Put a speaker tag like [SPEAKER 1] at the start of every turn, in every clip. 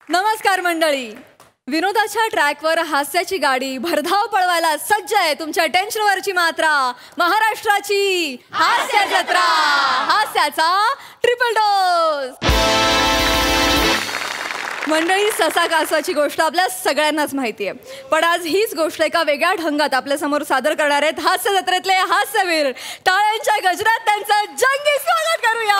[SPEAKER 1] नमस्कार मंडळी. विनोदाच्या ट्रॅकवर हास्याची गाडी भरधाव पळवायला सज्ज आहे. तुमच्या टेन्शनवरची मात्रा महाराष्ट्राची हास्य जत्रा, हास्याचा ट्रिपल डोस. मंडळी, ससा कासवाची गोष्ट आपल्या सगळ्यांनाच माहिती आहे, पण आज हीच गोष्ट एका वेगळ्या ढंगात आपल्या समोर सादर करणार आहेत हास्य जत्रेतले हास्यवीर. टाळ्यांच्या गजरात त्यांचं जंगी स्वागत करूया.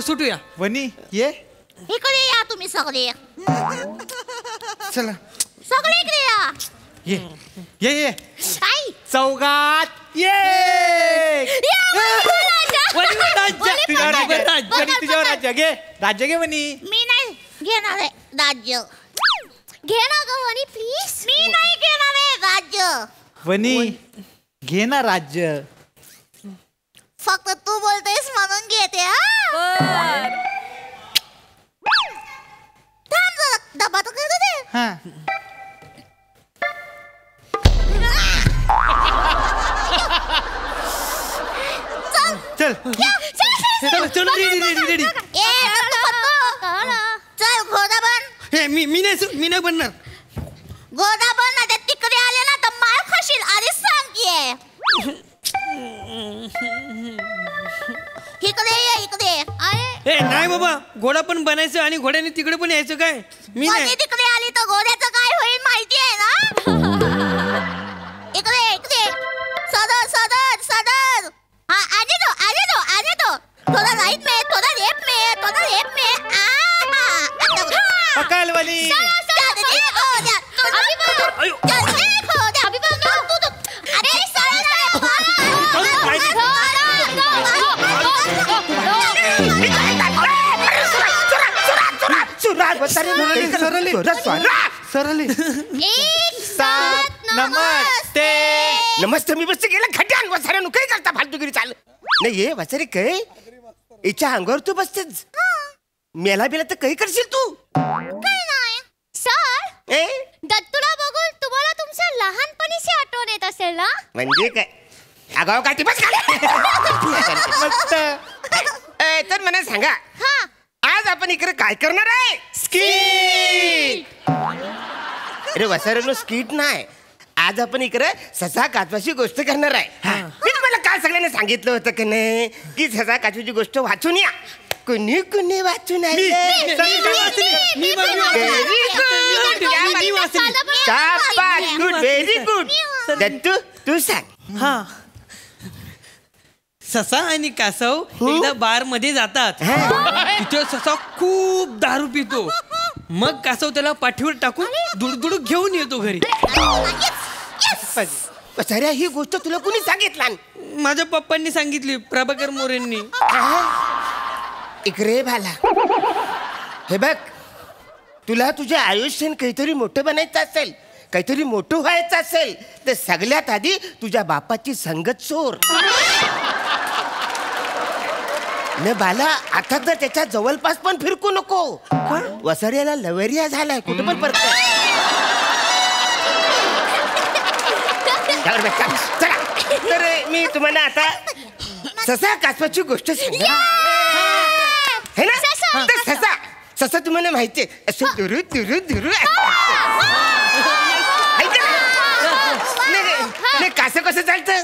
[SPEAKER 2] सुटूया.
[SPEAKER 3] वनी ये
[SPEAKER 4] इकडे या तुम्ही सगळे.
[SPEAKER 3] चला
[SPEAKER 4] सगळे इकडे या.
[SPEAKER 3] ये ये ये
[SPEAKER 4] आई
[SPEAKER 3] चौघात ये. तुझ्यावर राज्य घे. राज्य घे वनी.
[SPEAKER 4] मी नाही घेणार आहे राज्य. घे ना ग वनी प्लीज. मी नाही घेणार आहे राज्य.
[SPEAKER 3] वनी घे ना राज्य.
[SPEAKER 4] फक्त तू बोलतेस म्हणून घेते. थांब जरा, डबा तर करू दे.
[SPEAKER 3] हा चल
[SPEAKER 2] चल रेडी.
[SPEAKER 4] चल घोडा बन.
[SPEAKER 2] मी नाही बनणार.
[SPEAKER 4] घोडा बन ना. तिकडे आले ना तर मार खाशील. आधीच सांगते. इकडे ये इकडे.
[SPEAKER 2] ए नाही बाबा, घोडा पण बनायचं आणि घोड्याने तिकडे पण यायचं काय? मी नाही.
[SPEAKER 4] तिकडे आली तर घोड्याचं काय होईल माहिती आहे ना. इकडे इकडे. सदर सदर सदर. हाँ आने दो. थोड़ा राइट में, थोड़ा लेफ्ट में, थोड़ा लेफ्ट में.
[SPEAKER 3] पकड़ वनी. सरली.
[SPEAKER 4] एक साथ
[SPEAKER 5] नमस्ते. नमस्ते. मी बसते गेला खड्यान वसाऱ्यानु काय करता फालतूगिरी चाल नाही. ये वसारे काय हिच्या अंगावर तू बसतेच. मेला बिला तर काही करशील तू.
[SPEAKER 4] काय नाही सर. दत्तूला बघून तुम्हाला तुमच्या लहानपणीची आठवण येत असेल ना.
[SPEAKER 5] म्हणजे काय आगाव काठी बस मस्त. तर मला सांगा आज आपण इकडे काय करणार आहे. स्कीट. अरे वसाऱ्यानो स्कीट नाही. आज आपण इकडे ससा काचवाची गोष्ट करणार आहे. मी तुम्हाला काल सगळ्यांना सांगितलं होतं की नाही की ससा काचवाची गोष्ट वाचून या. कुणी कुणी वाचून आले. Very good. दत्तू तू सांग.
[SPEAKER 2] हा. ससा आणि कासव एकदा बार मध्ये जातात. तिथे ससा खूप दारू पितो. मग कासव त्याला पाठीवर टाकून दुडदुड घेऊन येतो घरी.
[SPEAKER 5] साऱ्या ही गोष्ट तुला कुणी सांगितलं.
[SPEAKER 2] माझ्या पप्पांनी सांगितली, प्रभाकर मोरेंनी.
[SPEAKER 5] इकडे भाला. हे बघ, तुला तुझ्या आयुष्यात काहीतरी मोठं बनायचं असेल, काहीतरी मोठं व्हायचं असेल तर सगळ्यात आधी तुझ्या बापाची संगत चोर. न बाला आता तर त्याच्या जवळपास पण फिरकू नको. वसाऱ्याला लवेरिया झालाय. कुठे पण परत. चला तर मी तुम्हाला आता ससा कासवाची गोष्ट सांगणार है ना. तर ससा तुम्हाला माहितीये असं दुरू दुरू दुरू. नाही कासव कसं चालतं.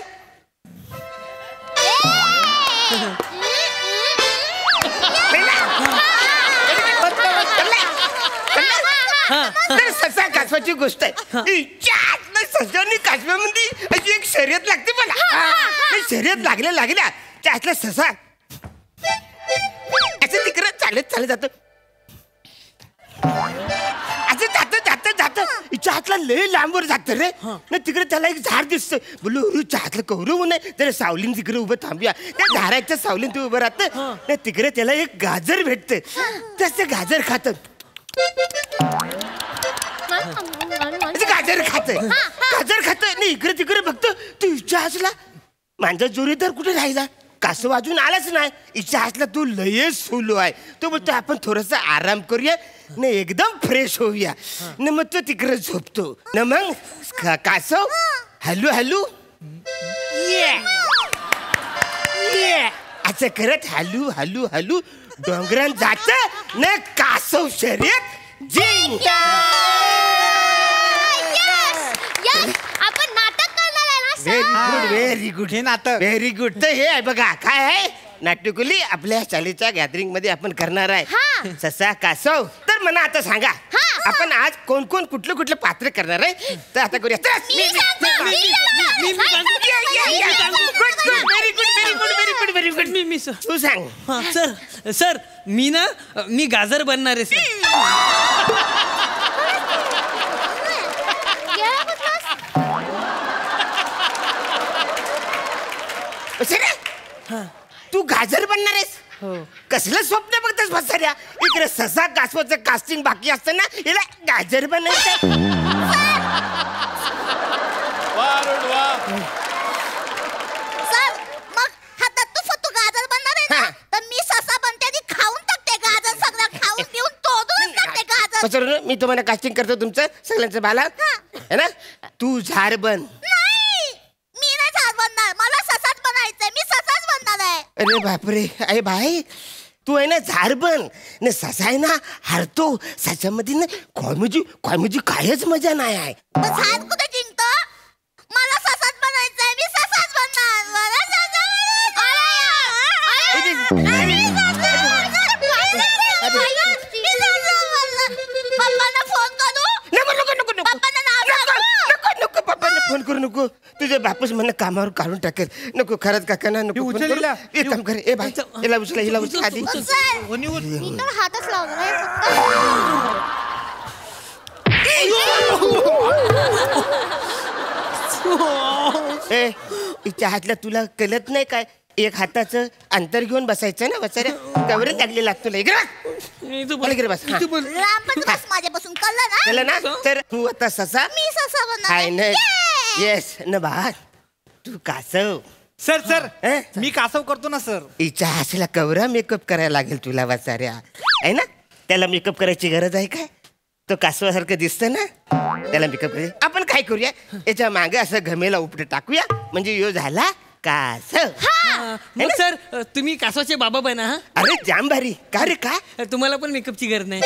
[SPEAKER 5] तर ससा कासवाची गोष्ट आहे. ससानी कासव्यामध्ये अशी एक शर्यत लागते मला. शर्यत लागल्या त्यातला ससा असं तिकडं चालत जात. असं जात हिच्या हातला लय लांबवर जात रे. ना तिकडे त्याला एक झाड दिसतं. बोलू हिच्या हातलं कौरव नाही जरा सावलीन तिकडे उभं थांबूया. त्या झाडाच्या सावलीन ते उभं राहतं. ना तिकडे त्याला एक गाजर भेटतं. तसं गाजर खात. गाजर खात नाही. इकडे तिकडे बघतो तू हिच्या हातला माझा जोरीदार कुठे राहिला. कासव अजून आलाच नाही. हिच्या हातला तू लयच फुलो आहे. तो बोलतो आपण थोडस आराम करूया. न एकदम फ्रेश होऊया न मग तो तिकडे झोपतो न मग कासव हॅलू हॅलू असं करत हॅलू हॅलू हॅलू डोंगरान जात न कासव शर्यत जिंकता.
[SPEAKER 4] आपण नाटक करणार आहे ना
[SPEAKER 5] very
[SPEAKER 4] sir.
[SPEAKER 5] Good very good
[SPEAKER 3] हे नाटक
[SPEAKER 5] व्हेरी गुड. तर हे आहे बघा काय आहे नाट्यकुली आपल्या शाळेच्या गॅदरिंग मध्ये आपण करणार
[SPEAKER 4] हा.
[SPEAKER 5] आहे ससा कासव. तर मला आता सांगा आपण आज कोण कोण कुठलं कुठलं पात्र करणार आहे तर आता करूया. Very good very good very good very good.
[SPEAKER 2] मी सर.
[SPEAKER 5] तू सांग.
[SPEAKER 2] हा, सर मी गाजर बनणार आहे सर.
[SPEAKER 5] तू गाजर बनणार आहेस. कसलं स्वप्न बघतेस भसाऱ्या. इकडे ससा कासवाचं कास्टिंग बाकी असतं ना याला गाजर बनायचं.
[SPEAKER 4] सर मग हा तू गाजर बनणार आहे ना
[SPEAKER 5] हा.
[SPEAKER 4] तर मी ससा बनते आणि खाऊन टाकते गाजर सगळं खाऊन पिऊन तोडून टाकते गाजर.
[SPEAKER 5] पसरून मी तुम्हाला कास्टिंग करतो तुमचं सगळ्यांचं बाला है ना. तू झाड बन.
[SPEAKER 4] नाही मी नाही झाड बनणार मला ससाच बनायचंय मी ससाच बनणार आहे.
[SPEAKER 5] अरे बापरे अरे भाई तू आहे ना झाड बन न ससा आहे ना हरतो ससामध्ये ना कॉमेडी कायच मजा नाही आहे.
[SPEAKER 4] मग झाड कुठे जिंकतो मला ससाच बनायचंय मी ससाच बनणार मला ससा पप्पांना फोन करू. पप्पांना नाव सांगू.
[SPEAKER 5] नको पप्पांना फोन करू नको. तुझे बापूस मला कामावर काढून टाकेल. नको खरंच काकांना नको फोन
[SPEAKER 3] उचल
[SPEAKER 5] करू.
[SPEAKER 3] हिला.
[SPEAKER 5] एक काम कर ए भाई हिला उचला आधी.
[SPEAKER 4] सर
[SPEAKER 3] वनी उठ.
[SPEAKER 4] मी तर हातच लावला नाही
[SPEAKER 5] ए हिच्या हातला तुला कळत नाही काय एक हाताचं अंतर घेऊन बसायचं ना बसायला कवरच लागले लागतो तुला इकडे बस हा.
[SPEAKER 4] रामपण बस माझ्यापासून कळलं ना.
[SPEAKER 5] कळलं ना तर तू आता ससा
[SPEAKER 4] मी ससा बनणार
[SPEAKER 5] हाय
[SPEAKER 4] आहे.
[SPEAKER 5] न
[SPEAKER 4] Yay!
[SPEAKER 5] येस न बा तू कासव.
[SPEAKER 3] सर सर
[SPEAKER 5] ए?
[SPEAKER 3] मी कासव करतो ना सर.
[SPEAKER 5] हिच्या हाताला कवरा मेकअप करायला लागेल तुला वाचाऱ्या आहे ना. त्याला मेकअप करायची गरज आहे काय तो कासवासारखं दिसतं ना त्याला मेकअप करायचं. आपण काय करूया याच्या मागे असं घमेला उपट टाकूया म्हणजे यो झाला कासव.
[SPEAKER 2] मग सर तुम्ही कासवाचे बाबा बना. हा
[SPEAKER 5] अरे जाम भारी का रे का.
[SPEAKER 2] तुम्हाला पण मेकअपची गरज नाही.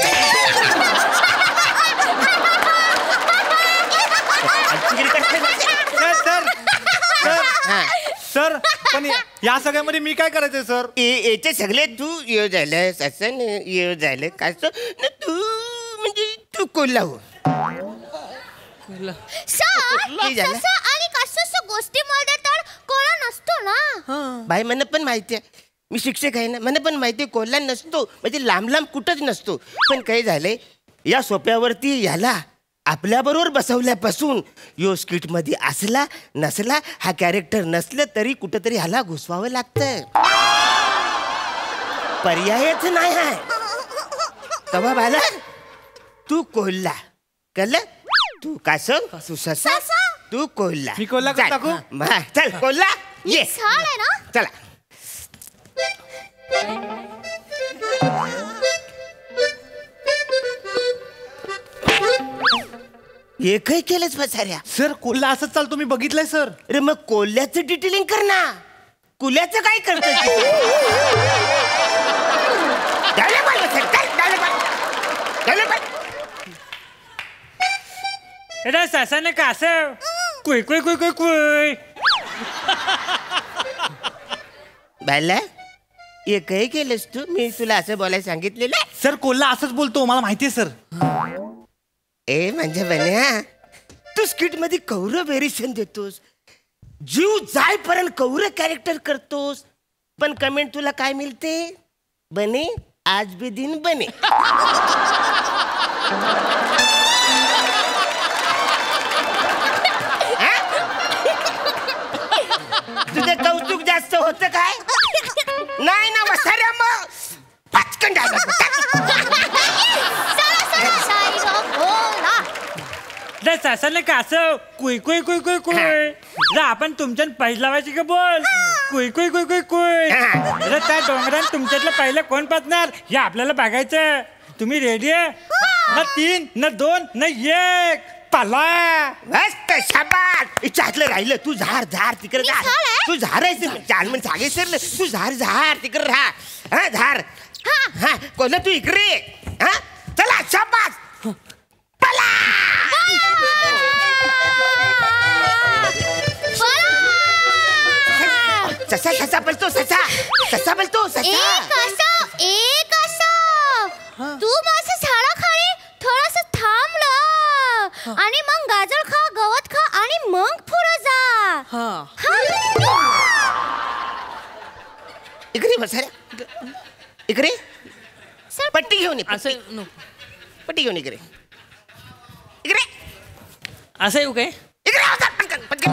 [SPEAKER 3] सर सर सर
[SPEAKER 5] हा.
[SPEAKER 3] सर पण या सगळ्यामध्ये मी काय करायचंय सर.
[SPEAKER 5] याचे सगळे तू यो झालं ससन यो झालं कासव न तू म्हणजे तू कोल्हा हो.
[SPEAKER 4] सर
[SPEAKER 5] झालं?
[SPEAKER 4] ससा आणि कासवाच्या गोष्टीमध्ये तर कोणा नसतो ना.
[SPEAKER 5] बाई मला पण माहिती आहे मी शिक्षक आहे ना मला पण माहिती आहे कोल्हा नसतो म्हणजे लांब लांब कुठंच नसतो. पण काय झालंय या सोप्यावरती याला आपल्याबरोबर बसवल्यापासून यो स्किट मध्ये असला नसला हा कॅरेक्टर नसलं तरी कुठंतरी ह्याला घुसवावं लागतं. पर्यायच नाही आहे. तेव्हा बाला तू कोल्हा कळलं तू कासव तू ससा तू कोल्हा.
[SPEAKER 3] मी कोल्हा
[SPEAKER 5] चल.
[SPEAKER 3] टाकू?
[SPEAKER 5] हा, चल कोल्हा ये
[SPEAKER 4] छान आहे ना.
[SPEAKER 5] चला. एकही केलंच बसाऱ्या.
[SPEAKER 3] सर कोल्हा असंच चालतो मी बघितलंय सर.
[SPEAKER 5] अरे मग कोल्ह्याचं डिटेलिंग कर ना. कुल्याचं काय करतो
[SPEAKER 2] ससाने कासव कुय कुय कुय कुय कुय.
[SPEAKER 5] बायला एकही केलंस तू मी तुला असं बोलायला सांगितलेलं.
[SPEAKER 3] सर कोल्हा असंच बोलतो मला माहितीये सर.
[SPEAKER 5] ए म्हणजे बन्या तू स्किट मध्ये कौरव व्हेरिएशन देतोस जीव जायपर्यंत कौरव कॅरेक्टर करतोस पण कमेंट तुला काय मिळते बने आज भी दिन बने. तुझं कौतुक जास्त होत काय नाही ना वसाऱ्या मग पाचकन
[SPEAKER 2] ससाने कासव कुय कुय कुय कुय कुय. आपण तुमच्या पैज लावायची का बोल. कुय कुय कुय कुय कुय. त्या डोंगरात तुमच्यातलं पहिलं कोण पाचणार हे आपल्याला बघायचं.
[SPEAKER 6] तुम्ही रेडी आहे ना 3 ना 2 ना 1 पला
[SPEAKER 5] मस्त शाबास इच्छातलं राहिलं तू झार झार तिकडे जा
[SPEAKER 4] झाड आहे?
[SPEAKER 5] तू झारायचं चाल म्हण सांगाय सर तू झार झार तिकडे राहा हा झार हा कोण तू इकडे ये. हा चला शाबास पला ससा ससा बोलतो ससा बोलतो
[SPEAKER 4] एक असं तू माझं झाडाखाली थोडस थांबलं आणि मग गाजर खा गवत खा आणि मग पुढे जा.
[SPEAKER 5] इकडे बसा इकडे पट्टी घेऊन ये
[SPEAKER 2] असं नको.
[SPEAKER 5] पट्टी घेऊन इकडे इकडे
[SPEAKER 2] असं येऊ काय?
[SPEAKER 5] इकडे बसा, पटकन पटकन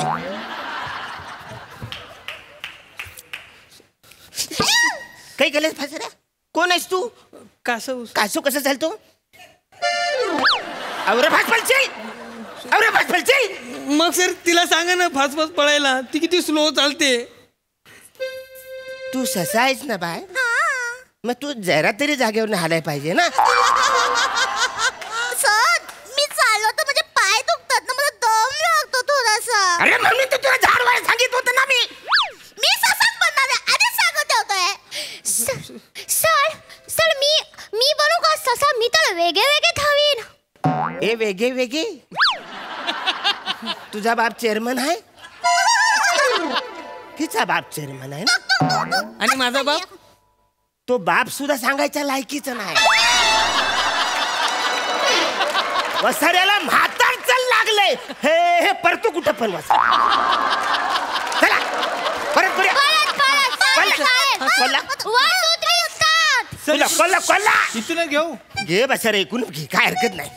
[SPEAKER 5] काही केलं फासऱ्या कोण आहेस तू
[SPEAKER 2] कासव
[SPEAKER 5] कासू कसं चालतो अवरे फास पलची
[SPEAKER 2] मग सर तिला सांगा ना फास्ट फास्ट पळायला. ती किती स्लो चालते.
[SPEAKER 5] तू ससा आहेस ना बाय मग तू जरा तरी जागेवर हालाय पाहिजे ना.
[SPEAKER 4] सर मी चाललो तर म्हणजे पाय दुखतात ना मला दम लागतो थोडासा.
[SPEAKER 5] अरे मम्मी तू तुला झाड वाय सांगितलं होतं ना
[SPEAKER 4] मी ससाच बनणार आहे आधीच सांगत होतोय. सर मी बनू का ससा मी तर वेगळे धावीन.
[SPEAKER 5] ए वेगे वेगे तुझा बाप चेअरमन आहे तिचा बाप चेअरमन आहे ना
[SPEAKER 2] आणि माझा बाप
[SPEAKER 5] तो बाप सुद्धा सांगायच्या लायकीचा नाही. वसाऱ्याला म्हातार चल लागले हे परतू कुठं पण वसा चला परत कोल्हा
[SPEAKER 3] इथूनच घेऊ
[SPEAKER 5] घे बसा रे ऐकून घे काय हरकत नाही.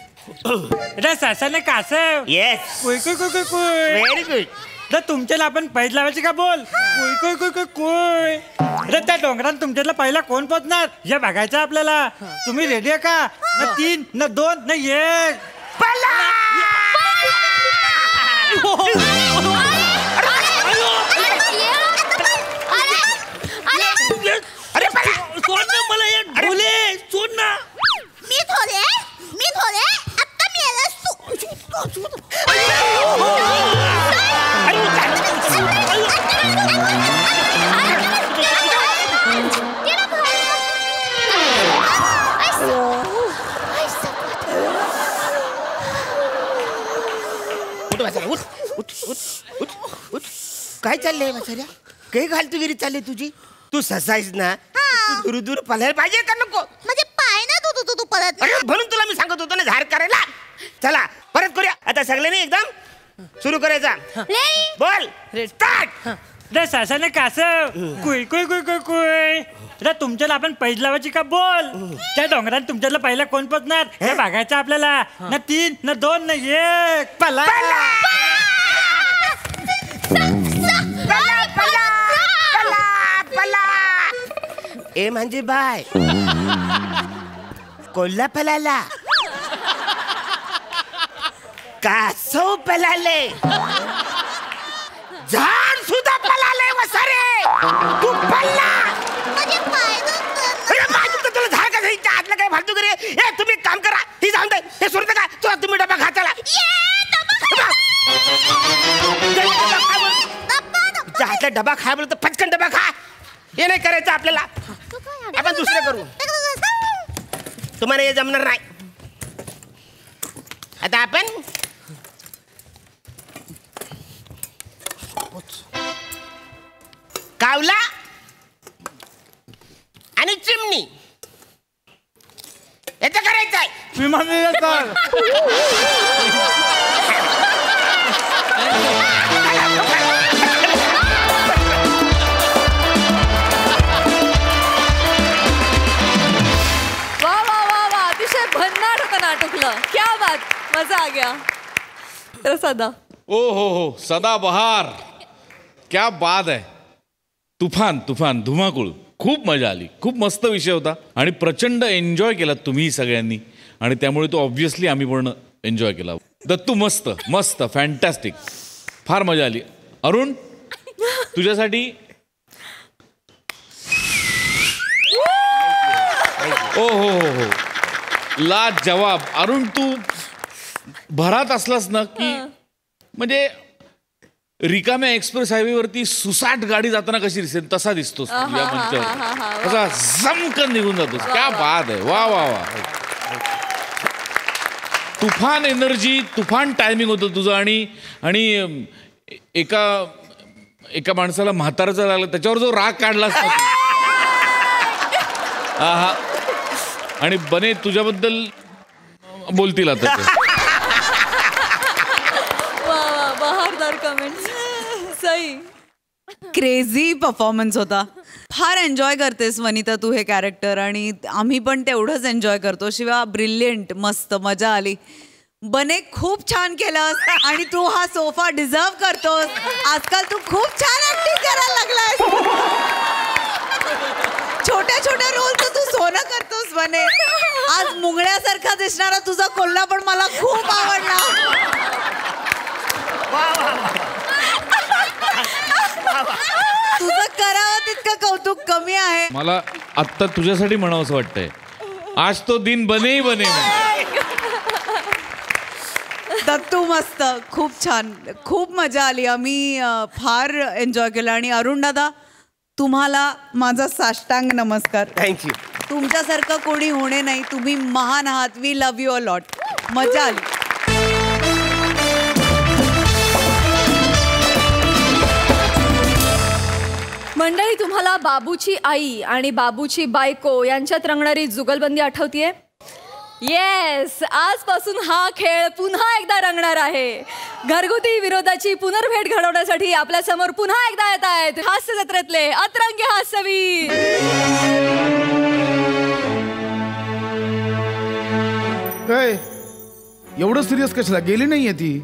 [SPEAKER 6] रे ससाने कासव
[SPEAKER 5] येस
[SPEAKER 6] कुय कुय कुय कुय कुय
[SPEAKER 5] व्हेरी गुड.
[SPEAKER 6] तर तुमच्याला आपण पैज लावायची का बोल कुय कुय कुय कुय कुय रे त्या डोंगरात तुमच्याला पहिला कोण पोचणार हे बघायचं आपल्याला. तुम्ही रेडी आहे का ना 3 ना 2 ना 1
[SPEAKER 5] पला अरे पला
[SPEAKER 2] सोड ना मला एक ढोले सोड ना.
[SPEAKER 4] मी थोडे आता मी याला
[SPEAKER 5] काय चाललंय बसाऱ्या काही घालतुगिरी चालली तुझी. तू ससायस ना तू दूर दूर पळायला पाहिजे का नको.
[SPEAKER 4] म्हणजे पाय ना तू परत.
[SPEAKER 5] अरे म्हणून तुला मी सांगत होतो ना झाड करायला. चला परत करूया आता सगळ्यांनी एकदम सुरू करायचा. बोल स्टार्ट.
[SPEAKER 6] रे ससाने कासव कुय कुय कुय कुय कुय रे तुमच्याला आपण पैज लावायची का बोल. त्या डोंगरात तुमच्याला पहिला कोण पोचणार हे बघायचं आपल्याला ना 3 ना 2 ना 1 पला
[SPEAKER 5] ए म्हणजे बाय कोल्हा पलाला कासव पलाले झाड सुद्धा पलाले वसारे तू पल्ला.
[SPEAKER 4] म्हणजे पाय दुखतात.
[SPEAKER 5] अरे माझं तर तुला झाड कसं हिच्या हातला काय फालतू करे. ए तुम्ही एक काम करा ही जाऊन दे हे सुरत का तुला तुम्ही डबा खा चला. हातला डबा खा बोलतो पटकन डबा खा. हे नाही करायचं आपल्याला आपण दुसरं करू. तुम्हाला हे जमणार नाही. आता आपण कावला आणि चिमणी याचं करायचं आहे.
[SPEAKER 3] विमानाला चाल.
[SPEAKER 1] अतिशय भन्नाट होतं नाटकलं. क्या बात मजा आ गया. तर सदा
[SPEAKER 7] ओ हो सदाबहार क्या बात आहे. तुफान तुफान धुमाकूळ खूप मजा आली. खूप मस्त विषय होता आणि प्रचंड एन्जॉय केला तुम्ही सगळ्यांनी आणि त्यामुळे तो ऑब्व्हियसली आम्ही पण एन्जॉय केला. दत्तू मस्त मस्त फॅन्टॅस्टिक फार मजा आली. अरुण तुझ्यासाठी ओ हो ला जवाब. अरुण तू भरात असलास ना की म्हणजे रिकाम्या एक्सप्रेस हायवेवरती सुसाट गाडी जाताना कशी दिसेल तसा दिसतोस तू या मंचावर. तसा जमकन निघून जातोस. क्या बात आहे. वा वा वा. तुफान एनर्जी, तुफान टायमिंग होतं तुझं. आणि एका माणसाला म्हाताराचा लागला त्याच्यावर जो राग काढलास हा. आणि बने तुझ्याबद्दल बोलतील आता ते.
[SPEAKER 1] बहारदार कमेंट्स. सई.
[SPEAKER 8] क्रेझी परफॉर्मन्स होता. फार एन्जॉय करतेस वनिता तू हे कॅरेक्टर आणि आम्ही पण तेवढंच एन्जॉय करतो. शिवाय ब्रिलियंट, मस्त मजा आली. बने खूप छान केलंस आणि तू हा सोफा डिझर्व करतोस. आजकाल तू खूप छान ऍक्टिंग करायला लागलास. छोट्या छोट्या रोलचं तू सोनं करतोस बने. आज मुंगळ्यासारखा दिसणारा तुझा कोल्हा पण मला खूप आवडला. तुझं करावं तितकं कौतुक कमी आहे.
[SPEAKER 7] मला आत्ता तुझ्यासाठी म्हणावं असं वाटतंय, आज तो दिन बने ही बने.
[SPEAKER 8] दत्तू मस्त, खूप छान, खूप मजा आली. आम्ही फार एन्जॉय केलं. आणि अरुण दादा तुम्हाला माझा साष्टांग नमस्कार.
[SPEAKER 5] थँक्यू.
[SPEAKER 8] तुमच्यासारखं कोणी होणे नाही. तुम्ही महान आहात. We love you a lot. मजा आली.
[SPEAKER 1] मंडळी, तुम्हाला बाबूची आई आणि बाबूची बायको यांच्यात रंगणारी जुगलबंदी आठवतीये? येस, आजपासून हा खेळ पुन्हा एकदा रंगणार आहे. घरगुती विरोधाची पुनर्भेट घडवण्यासाठी आपल्या समोर पुन्हा एकदा येत आहेत हास्य जत्रेतले अतरंगी हास्यवीर.
[SPEAKER 9] काय एवढं सिरियस कशाला? गेली नाहीये ती?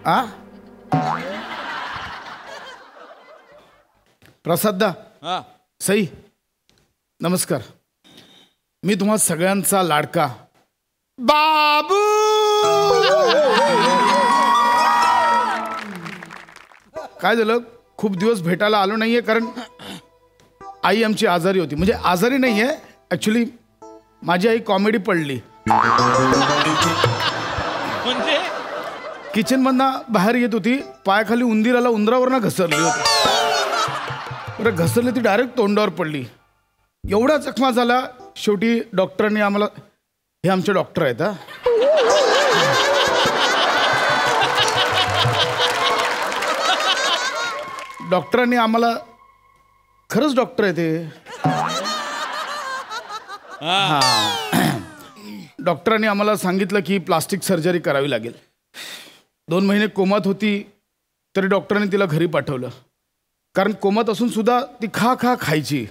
[SPEAKER 9] आ प्रसादा, सई, नमस्कार. मी तुम्हा सगळ्यांचा लाडका बाबू. काय झालं, खूप दिवस भेटायला आलो नाहीये कारण आई आमची आजारी होती. म्हणजे आजारी नाहीये, ऍक्च्युली माझी आई कॉमेडी पडली.
[SPEAKER 7] म्हणजे
[SPEAKER 9] किचन मधनं बाहेर येत होती, पायाखाली उंदीर आला, उंदरावरनं घसरली होती. बरं घसरली ती, डायरेक्ट तोंडावर पडली. एवढा जखमा झाला. शेवटी डॉक्टरांनी आम्हाला, हे आमचे डॉक्टर आहेत हा, डॉक्टरांनी आम्हाला, खरंच डॉक्टर आहे ते, डॉक्टरांनी आम्हाला सांगितलं की प्लास्टिक सर्जरी करावी लागेल. 2 महिने कोमात होती तरी डॉक्टरांनी तिला घरी पाठवलं. कारण कोमात असून सुद्धा ती खायची.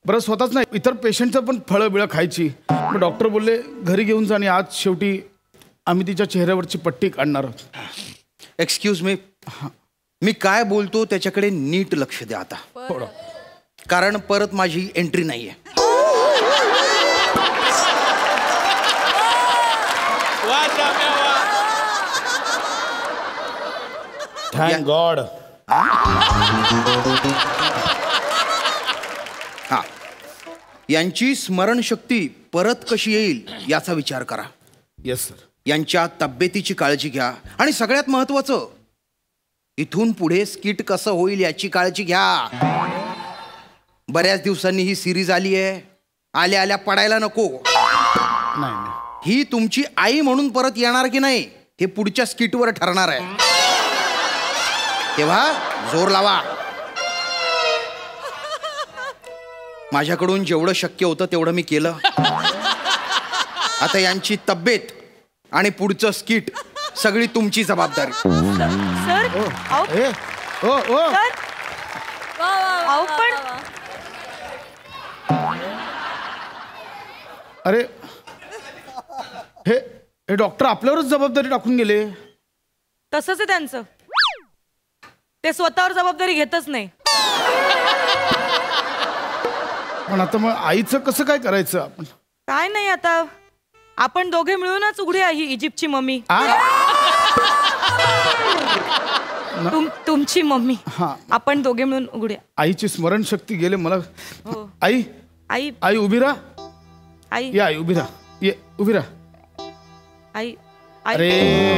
[SPEAKER 9] बरं स्वतःच नाही, इतर पेशंटचं पण फळं बिळं खायची. मग डॉक्टर बोलले घरी घेऊन जा. आणि आज शेवटी आम्ही तिच्या चेहऱ्यावरची पट्टी काढणार आहोत.
[SPEAKER 10] एक्सक्यूज मी, मी काय बोलतो त्याच्याकडे नीट लक्ष द्या आता, कारण परत माझी एंट्री नाहीये.
[SPEAKER 9] Thank God.
[SPEAKER 10] हा, यांची स्मरणशक्ती परत कशी येईल याचा विचार करा.
[SPEAKER 9] Yes sir.
[SPEAKER 10] यांच्या तब्येतीची काळजी घ्या. आणि सगळ्यात महत्वाचं, इथून पुढे स्किट कसं होईल याची काळजी घ्या. बऱ्याच दिवसांनी ही सिरीज आली आहे, आल्या आल्या पडायला नको.
[SPEAKER 9] नाही,
[SPEAKER 10] ही तुमची आई म्हणून परत येणार की नाही हे पुढच्या स्किटवर ठरणार आहे. तेव्हा जोर लावा. माझ्याकडून जेवढं शक्य होतं तेवढं मी केलं. आता यांची तब्येत आणि पुढचं स्किट सगळी तुमची जबाबदारी.
[SPEAKER 1] सर, पण
[SPEAKER 9] अरे हे डॉक्टर आपल्यावरच जबाबदारी टाकून गेले.
[SPEAKER 11] तसंच आहे त्यांचं, ते स्वतःवर जबाबदारी घेतच नाही.
[SPEAKER 9] पण आता मग आईचं कसं काय करायचं आपण?
[SPEAKER 11] काय नाही, आता आपण दोघे मिळूनच उघडूया ही इजिप्तची मम्मी. तुमची मम्मी. आपण दोघे मिळून उघडूया.
[SPEAKER 9] आईची स्मरणशक्ती गेले मला.
[SPEAKER 11] हो.
[SPEAKER 9] आई,
[SPEAKER 11] आई,
[SPEAKER 9] आई उभी राहा.
[SPEAKER 11] आई
[SPEAKER 9] ये आई उभी राहा, ये उभी राहा.
[SPEAKER 11] आई
[SPEAKER 9] अरे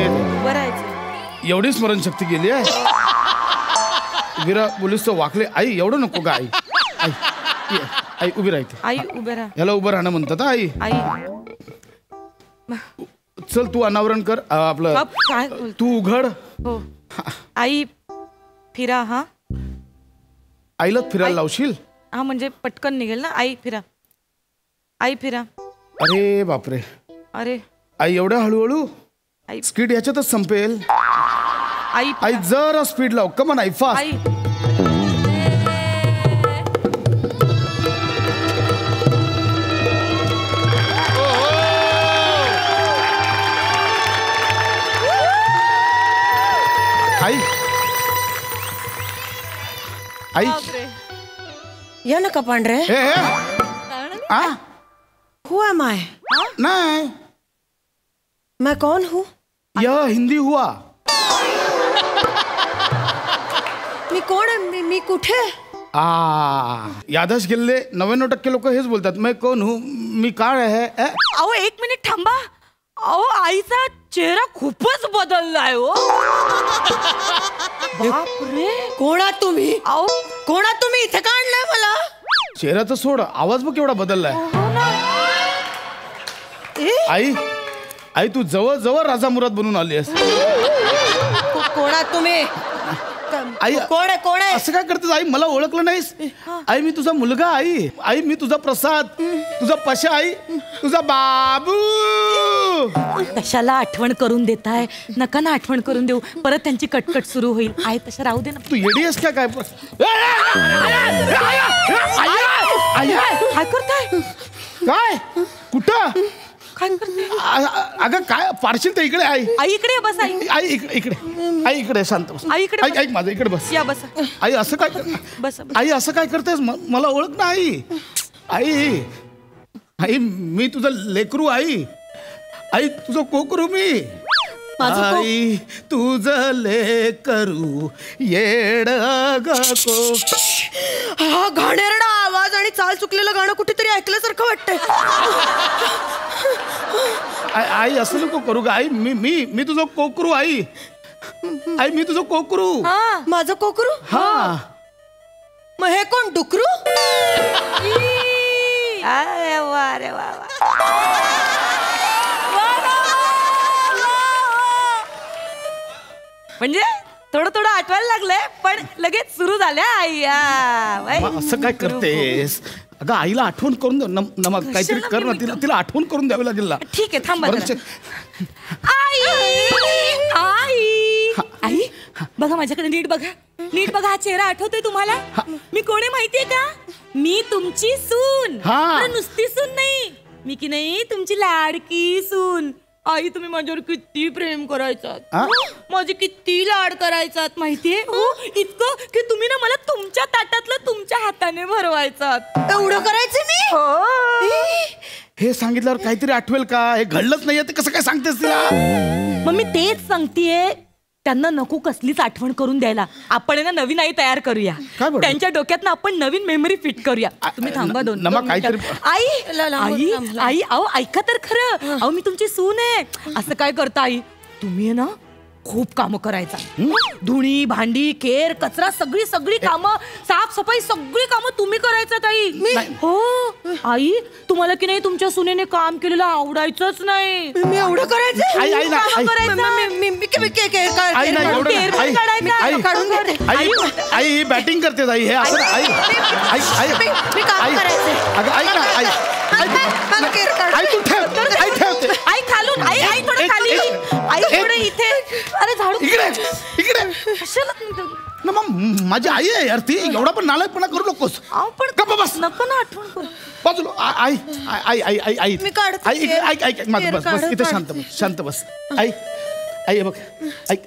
[SPEAKER 11] उभं राहायचं.
[SPEAKER 9] एवढी स्मरणशक्ती गेली आहे. विरा पोलीस तो वाकले. आई एवढं नको का आई. आई ये, आई उभी राहते.
[SPEAKER 11] आई उभे राहा.
[SPEAKER 9] याला उभं राहणं म्हणतात हा, आई.
[SPEAKER 11] आई
[SPEAKER 9] चल तू अनावरण कर आपलं.
[SPEAKER 11] बाप, काय बोल-
[SPEAKER 9] तू उघड.
[SPEAKER 11] हो आई फिरा. हा
[SPEAKER 9] आईलाच फिरायला लावशील.
[SPEAKER 11] हा म्हणजे पटकन निघेल ना. आई फिरा. आई फिरा.
[SPEAKER 9] अरे बापरे.
[SPEAKER 11] अरे
[SPEAKER 9] आई एवढ्या हळूहळू.
[SPEAKER 11] आई
[SPEAKER 9] स्पीड याच्यातच संपेल.
[SPEAKER 11] आई
[SPEAKER 9] आई जरा स्पीड लाव. कमन आई फास्ट.
[SPEAKER 11] आई
[SPEAKER 9] आई आई
[SPEAKER 12] या नका पांढरे.
[SPEAKER 9] ए, ए. आ?
[SPEAKER 12] हु एम आई?
[SPEAKER 9] नहीं,
[SPEAKER 12] मैं कौन हूँ?
[SPEAKER 9] यह हिंदी हुआ.
[SPEAKER 12] मी कोण आहे? मी कुठे?
[SPEAKER 9] यादच गेले 99% लोक हेच बोलतात. मैं कौन हूँ, मी काय आहे.
[SPEAKER 11] अहो 1 मिनिट थांबा. अहो आईचा चेहरा खूपच बदललाय हो. बापरे.
[SPEAKER 12] कोण आहात तुम्ही?
[SPEAKER 11] अहो
[SPEAKER 12] कोण आहात तुम्ही? इथे का आणलंय मला?
[SPEAKER 9] चेहऱ्याचं सोड, आवाज बघ केवढा बदललाय. आई आई तू जवळ जवळ राजा मुराद बनून आली आहेस.
[SPEAKER 12] कोण आहात तुम्ही?
[SPEAKER 9] आई
[SPEAKER 12] कोण आहे? कोण आहे?
[SPEAKER 9] असं काय करतेस आई? मला ओळखलं नाहीस? आई मी तुझा मुलगा. आई आई मी तुझा प्रसाद, तुझा पशा. आई तुझा बाबू.
[SPEAKER 11] कशाला आठवण करून देताय? नका ना आठवण करून देऊ. परत त्यांची कटकट सुरू होईल. आहे तसं राहू दे ना.
[SPEAKER 9] तू येडी आहेस का काय?
[SPEAKER 11] काय करताय?
[SPEAKER 9] काय कुठं?
[SPEAKER 11] काय करते?
[SPEAKER 9] अगं काय पारशील तर इकडे. आई
[SPEAKER 11] आई इकडे बस. आई
[SPEAKER 9] आई इकडे. आई इकडे शांत बस.
[SPEAKER 11] आई इकडे
[SPEAKER 9] ऐक माझं इकडे बस.
[SPEAKER 11] या बस.
[SPEAKER 9] आई असं काय
[SPEAKER 11] बस.
[SPEAKER 9] आई असं काय करतेस? मला ओळख ना आई. आई आई मी तुझं लेकरू. आई आई तुझं कोकरू मी. आई तुझं लेकरू येड गो.
[SPEAKER 12] हा घाणेरडा आवाज आणि चाल चुकलेलं गाणं कुठेतरी ऐकल्यासारखं वाटतंय.
[SPEAKER 9] आई असं नको करू ग. आई मी मी मी तुझं कोकरू. आई आई मी तुझं कोकरू.
[SPEAKER 12] माझं कोकरू?
[SPEAKER 9] हा.
[SPEAKER 12] मग हे कोण? डुकरू?
[SPEAKER 11] अरे वा रे वा. म्हणजे थोडं थोडं आठवायला लागलंय पण लगेच सुरू झाल्या. आई
[SPEAKER 9] असं काय करतेस? अगं आईला आठवण करून दे. नमक काहीतरी कर ना. तिला आठवण करून द्यावी लागेल ना.
[SPEAKER 11] ठीक आहे थांबा. आई आई आई बघा माझ्याकडे नीट बघा. नीट बघा. हा चेहरा आठवतोय तुम्हाला? मी कोणी माहितीये का? मी तुमची सून. नुसती सून नाही. मी की नाही तुमची लाडकी सून. आई तुम्ही माझ्यावर किती प्रेम करायचात. माझे किती लाड करायचात माहितीये. इतकं की तुम्ही ना मला तुमच्या ताटातलं तुमच्या हाताने भरवायचात.
[SPEAKER 12] एवढं करायचं मी?
[SPEAKER 9] हे सांगितल्यावर काहीतरी आठवेल का? हे घडलंच नाहीये ते कसं काय सांगतेस तिला?
[SPEAKER 11] मग मी तेच सांगतेय. त्यांना नको कसलीच आठवण करून द्यायला. आपण ना नवीन आई तयार करूया. त्यांच्या डोक्यात ना आपण नवीन मेमरी फिट करूया. तुम्ही थांबा दोन
[SPEAKER 9] काहीतरी.
[SPEAKER 11] आई आई आई अहो ऐका तर खरं. अहो मी तुमची सून आहे. असं काय करता आई? तुम्ही ना खूप कामं करायचा. धुणी भांडी केर कचरा सगळी सगळी कामं साफसफाई सगळी कामं तुम्ही करायचं आई. हो आई तुम्हाला की नाही तुमच्या सुनेने काम केलेलं आवडायचंच नाही.
[SPEAKER 12] मी एवढं करायचं?
[SPEAKER 9] आई बॅटिंग करते आई. हे असं आई आई तू ठेव. आई ठेवते.
[SPEAKER 11] आई खालून. आई आई थोडं खाली. आई थोडं इथे. अरे झाडू
[SPEAKER 9] इकडे. मग माझी आई आहे यार ती. एवढा पण नालायकपणा करू नकोस.
[SPEAKER 11] बस नको ना आठवण करू.
[SPEAKER 9] बाजूला. आई आई आई आई आई आई ऐक माझं बस बस इथे शांत बस. आई आई बघ ऐक.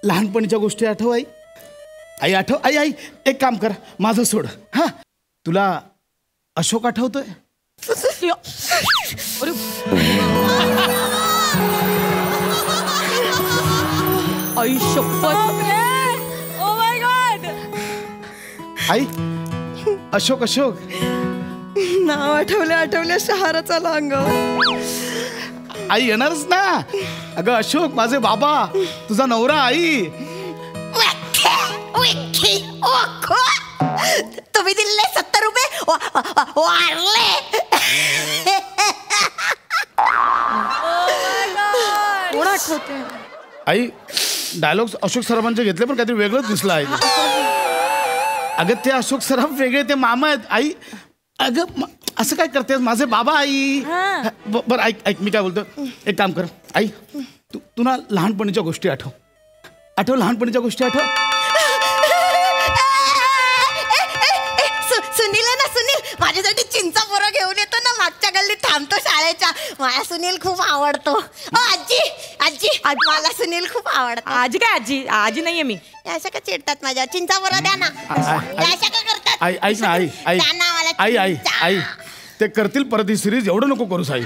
[SPEAKER 9] लहानपणीच्या गोष्टी आठव. आई आई आठव. आई आई एक काम कर माझं सोड. हा तुला अशोक आठवतोय?
[SPEAKER 11] आई शपथ. Oh my God.
[SPEAKER 9] आई अशोक
[SPEAKER 12] नाव आठवल्या शहाराच आला अंगावर.
[SPEAKER 9] आई येणारच ना. अगं अशोक माझे बाबा, तुझा नवरा. आई
[SPEAKER 12] तुम्ही दिले 70 रुपये वाढले. कोण आठवते?
[SPEAKER 9] आई डायलॉग अशोक सराफांचे घेतले पण काहीतरी वेगळंच दिसलं आहे. अगं ते अशोक सराफ वेगळे, ते मामा आहेत. आई अगं असं काय करतेस, माझे बाबा. आई बरं ऐक मी काय बोलतो, एक काम कर आई, तू ना लहानपणीच्या गोष्टी आठव लहानपणीच्या गोष्टी आठव.
[SPEAKER 12] सुनील माझ्यासाठी चिंचा पोरं घेऊन येतो ना, मागच्या गल्लीत थांबतो शाळेच्या. मला सुनील खूप आवडतो. आजी आजी मला सुनील खूप आवडतो.
[SPEAKER 11] आजी काय आजी नाहीये मी.
[SPEAKER 12] अशा का चिडतात माझ्या? चिंचा पोरं द्या ना. अशा का करतात?
[SPEAKER 9] आई ऐक ना आई ते करतील परत ही सिरीज. एवढं नको करू साई.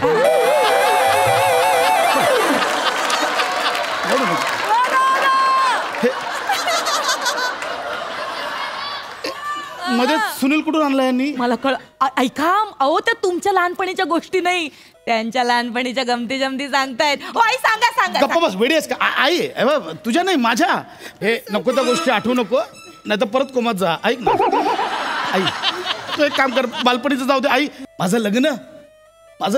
[SPEAKER 9] मध्ये सुनील कुठून आणला यांनी?
[SPEAKER 11] मला ऐका अहो, त्या तुमच्या लहानपणीच्या गोष्टी नाही, त्यांच्या लहानपणीच्या गमती जमती सांगतायत. आई सांगा.
[SPEAKER 9] गप्पा बस, वेडी आहेस का? आई तुझ्या नाही माझ्या. हे नको त्या गोष्टी आठवू नको, नाही तर परत कोमात जा. ऐक ना आई, तू एक काम कर, बालपणीचं जाऊ दे. आई माझं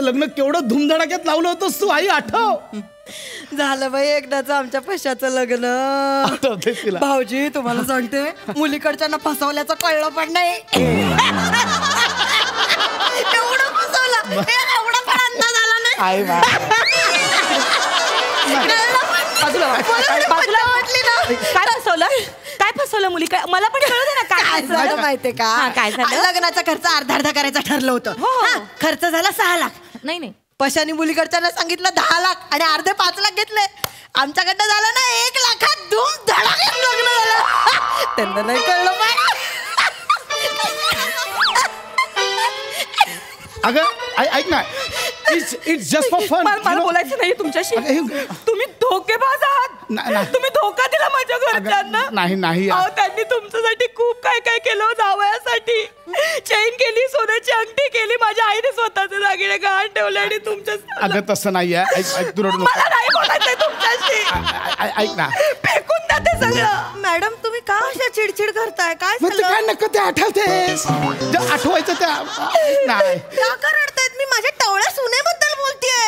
[SPEAKER 9] लग्न केवढं धूमधडाक्यात लावलं होतंस तू. आई आठव.
[SPEAKER 12] झालं बाई एकदाच आमच्या पशाचं लग्न. भाऊजी तुम्हाला सांगते, मुलीकडच्यांना फसवल्याचं कळलं पण नाही. एवढं फसवलं, एवढं पण अंदाज आला नाही.
[SPEAKER 11] काय फसवलं मुली? मला पण कळू दे ना.
[SPEAKER 12] काय झालं माहितीये का?
[SPEAKER 11] काय झालं?
[SPEAKER 12] लग्नाचा खर्च अर्धा करायचं ठरलं होतं. खर्च झाला 6 लाख.
[SPEAKER 11] नाही
[SPEAKER 12] पशानी मुलीकडच्यानं सांगितलं 10 लाख आणि अर्धे 5 लाख घेतले. आमच्याकडनं झालं ना 1 लाखात धूम धडाक्यात लग्न झालं. त्यांना नाही कळलं पण.
[SPEAKER 9] अगं ऐक ना, इट्स जस्ट फॉर फन.
[SPEAKER 11] मला बोलायचं नाही तुमच्याशी. तुम्ही धोकेबाज आहात. तुम्ही धोका दिला माझ्या घरच्यांना.
[SPEAKER 9] नाही
[SPEAKER 11] त्यांनी तुमच्यासाठी खूप काय केलं जावयासाठी. चैन केली, सोन्याची अंगठी केली, माझ्या आईने स्वतःचे दागिने गहाण ठेवले आणि तुमच्या.
[SPEAKER 9] अगं तसं नाहीये.
[SPEAKER 11] मला नाही बोलायचंय तुमच्याशी.
[SPEAKER 9] ऐक ना,
[SPEAKER 11] फेकून द्या ते सगळं.
[SPEAKER 12] मॅडम तुम्ही का अशा चिडचिड करताय? काय
[SPEAKER 9] काय नको ते आठवतेस, आठवायचं त्या. नाही
[SPEAKER 12] का करतायत? मी माझ्या टवळ्या सुनेबद्दल बोलतेय.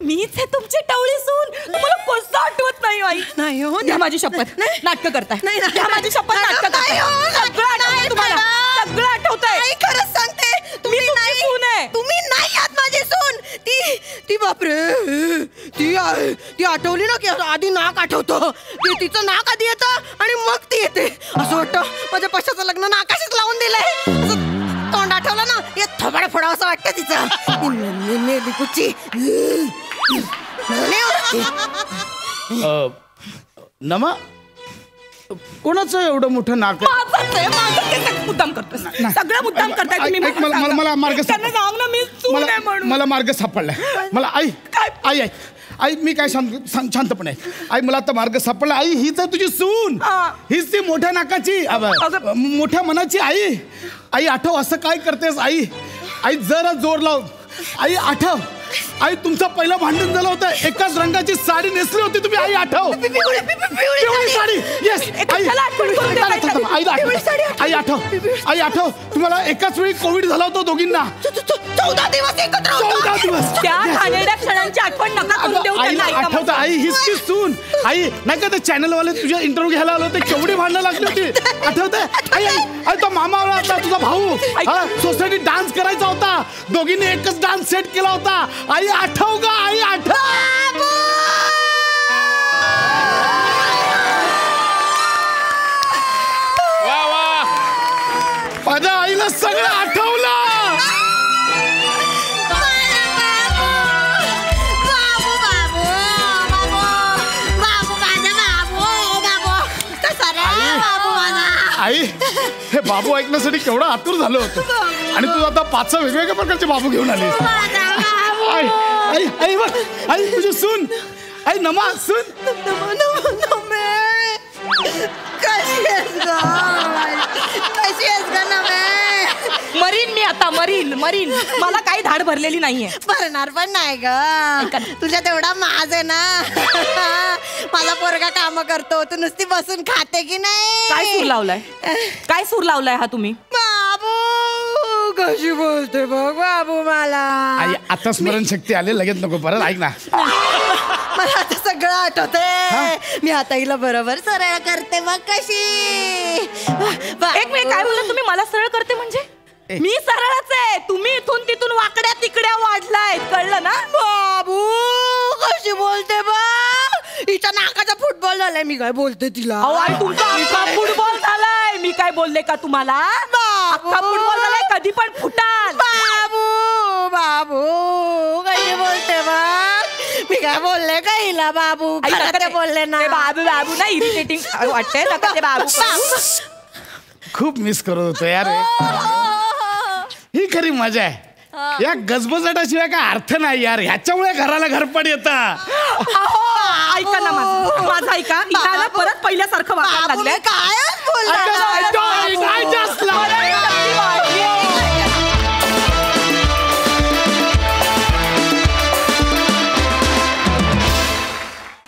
[SPEAKER 11] मीच आहे तुमची टवळी सून. तुम्हाला कसं आठवत नाही आई?
[SPEAKER 12] नाही हो,
[SPEAKER 11] द्या माझी शपथ. नाटकं करताय. द्या माझी शपथ. नाटकं करताय. सगळं आठवतंय तुम्हाला. सगळं आठवतंय.
[SPEAKER 12] खरंच सांगते,
[SPEAKER 11] तुम्ही तुमची सून आहे.
[SPEAKER 12] तुम्ही नाही आहात माझी सून. ती बापरे, ती आठवली ना की आधी नाक आठवतं. तिचं नाक आधी येतं आणि मग ती येते. असं वाटतं माझ्या पशाचं लग्न नाकाशीच लावून दिलंय. तोंड आठवलं ना, हे थोबाड फोडावं असं वाटतं तिचं. कुच्ची
[SPEAKER 9] नमा, कोणाचं एवढं मोठं नाक?
[SPEAKER 11] मुद्दाम करतोय. सगळं मुद्दाम करताय तुम्ही.
[SPEAKER 9] मला मार्ग मला मार्ग सापडलाय. मला आई मी काय शांतपणे. आई मला आता मार्ग सापडला. आई हीच आहे तुझी सून. हीच ती मोठ्या नाकाची, मोठ्या मनाची. आई आठव, असं काय करतेस? आई जरा जोर लाव. आई आठव. आई तुमचं पहिलं भांडण झालं होतं, एकाच रंगाची साडी नेसली होती तुम्ही. आई आठव. पिवळी साडी. येस आई आठव. तुम्हाला एकाच वेळी कोविड झाला होता दोघींना.
[SPEAKER 12] 14 दिवस एकत्र.
[SPEAKER 9] 14 दिवस.
[SPEAKER 11] त्या घाणेरड्या क्षणांची आठवण नका करून देऊ त्यांना.
[SPEAKER 9] आठवतं आई, हीच ती सून. आई नाही का ते चॅनलवाले तुझ्या इंटरव्ह्यू घ्यायला आले होते, केवढी भांडणं लागली होती. आठवतंय? आई तो मामा होता तुझा भाऊ, सोसायटीत डान्स करायचा होता. दोघींनी एकच डान्स सेट केला होता. आई आठव का? आई आठव. माझ्या आईला सगळं आठवलं. आई हे बाबू ऐकण्यासाठी केवढा आतुर झालं होतं. आणि तू आता 5 वेगवेगळ्या प्रकारचे बाबू घेऊन आले. आई बघ, आई तुझी सून. आई नमा सून.
[SPEAKER 12] कशी आहेस ग नमे?
[SPEAKER 11] मरीन मी आता, मरीन. मला काही धाड भरलेली नाहीये.
[SPEAKER 12] भरणार पण नाही ग. तुझ्या तेवढा माज आहे ना. माझा पोरगा काम करतो, तू नुसती बसून खाते की नाही?
[SPEAKER 11] काय सूर लावलाय हा तुम्ही?
[SPEAKER 12] बाबू कशी बोलते बघ बाबू मला.
[SPEAKER 9] आता स्मरणशक्ती आले, लगेच नको परत ऐक ना.
[SPEAKER 12] मला आता सगळं आठवतंय. मी आता हिला बरोबर सरळ करते बघ कशी.
[SPEAKER 11] एक मिनिट, काय बोलला तुम्ही? मला सरळ करते म्हणजे? मी सरळच आहे. तुम्ही इथून तिथून वाकड्या तिकड्या वाढलाय, कळलं ना?
[SPEAKER 12] बाबू कशी बोलते बघ. हिच्या नाकाचा फुटबॉल झालाय. मी काय बोलते तिला?
[SPEAKER 11] आणि तुमचा अख्खा फुटबॉल झालाय. मी काय बोलले का तुम्हाला? अख्खा फुटबॉल झालाय, कधी पण फुटाल.
[SPEAKER 12] बाबू कशी बोलते बघ. मी काय बोलले का हिला? बाबू खरं बोलले ना.
[SPEAKER 11] बाबू ना इरिटेटिंग वाटतंय नका ते बाबू.
[SPEAKER 9] खूप मिस करत होतो यार. ही खरी मजा आहे. या गजबजाटाशिवाय काय अर्थ नाही यार. ह्याच्यामुळे घराला घरपड येतं.
[SPEAKER 11] ऐका ना माझं ऐका. हिला परत पहिल्यासारखं वागायला लागलंय.
[SPEAKER 12] काय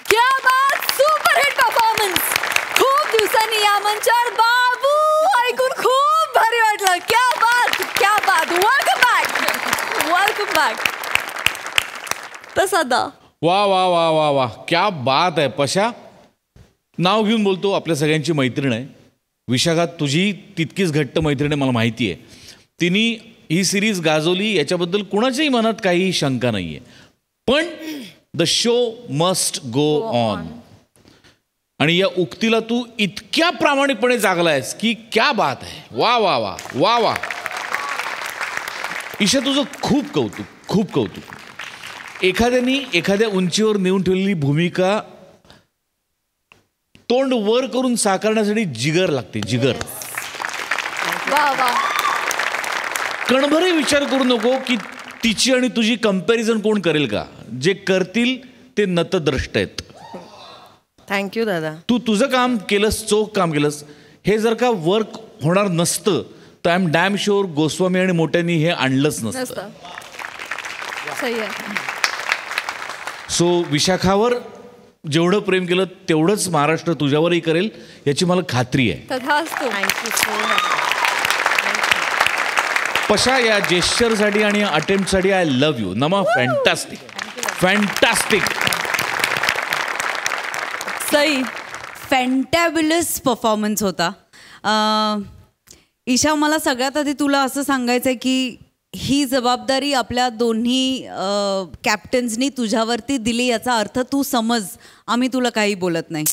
[SPEAKER 1] क्या बात, सुपर हिट परफॉर्मन्स. खूप दिवसांनी या मंचावर बाबू ऐकून खूप भारी वाटलं. क्या बात, क्या बात. Welcome back. प्रसादा.
[SPEAKER 7] वा वा वा वा वा, क्या बात आहे. पशा नाव घेऊन बोलतो, आपल्या सगळ्यांची मैत्रीण आहे. विशाखा तुझी तितकीच घट्ट मैत्रीण आहे, मला माहिती आहे. तिने ही सिरीज गाजवली, याच्याबद्दल कुणाच्याही मनात काही शंका नाही आहे. पण the show must go on. आणि या उक्तीला तू इतक्या प्रामाणिकपणे जागलायस की क्या बात आहे. वा वा वा वा वा. ईशा तुझं खूप कौतुक, खूप कौतुक. एखाद्याने एखाद्या उंचीवर नेऊन ठेवलेली भूमिका तोंड वर करून साकारण्यासाठी जिगर लागते, जिगर. कणभरही विचार करू नको की तिची आणि तुझी कंपॅरिझन कोण करेल का. जे करतील ते नतद्रष्ट आहेत.
[SPEAKER 12] थँक्यू दादा.
[SPEAKER 7] तू तुझं काम केलंस, चोख काम केलंस. हे जर का वर्क होणार नसतं तर I am damn sure Goswami आणि मोठ्यांनी हे आणलंच नसतं. सो विशाखावर जेवढं प्रेम केलं तेवढंच महाराष्ट्र तुझ्यावरही करेल याची मला खात्री आहे. पशा, या जेस्चरसाठी आणि या अटेम्प्टसाठी आय लव्ह यू. नमा, फॅन्टास्टिक, फॅन्टास्टिक.
[SPEAKER 8] सई, फॅन्टॅब्युलस परफॉर्मन्स होता. ईशा, मला सगळ्यात आधी तुला असं सांगायचं आहे की ही जबाबदारी आपल्या दोन्ही कॅप्टन्सनी तुझ्यावरती दिली, याचा अर्थ तू समज. आम्ही तुला काही बोलत नाही.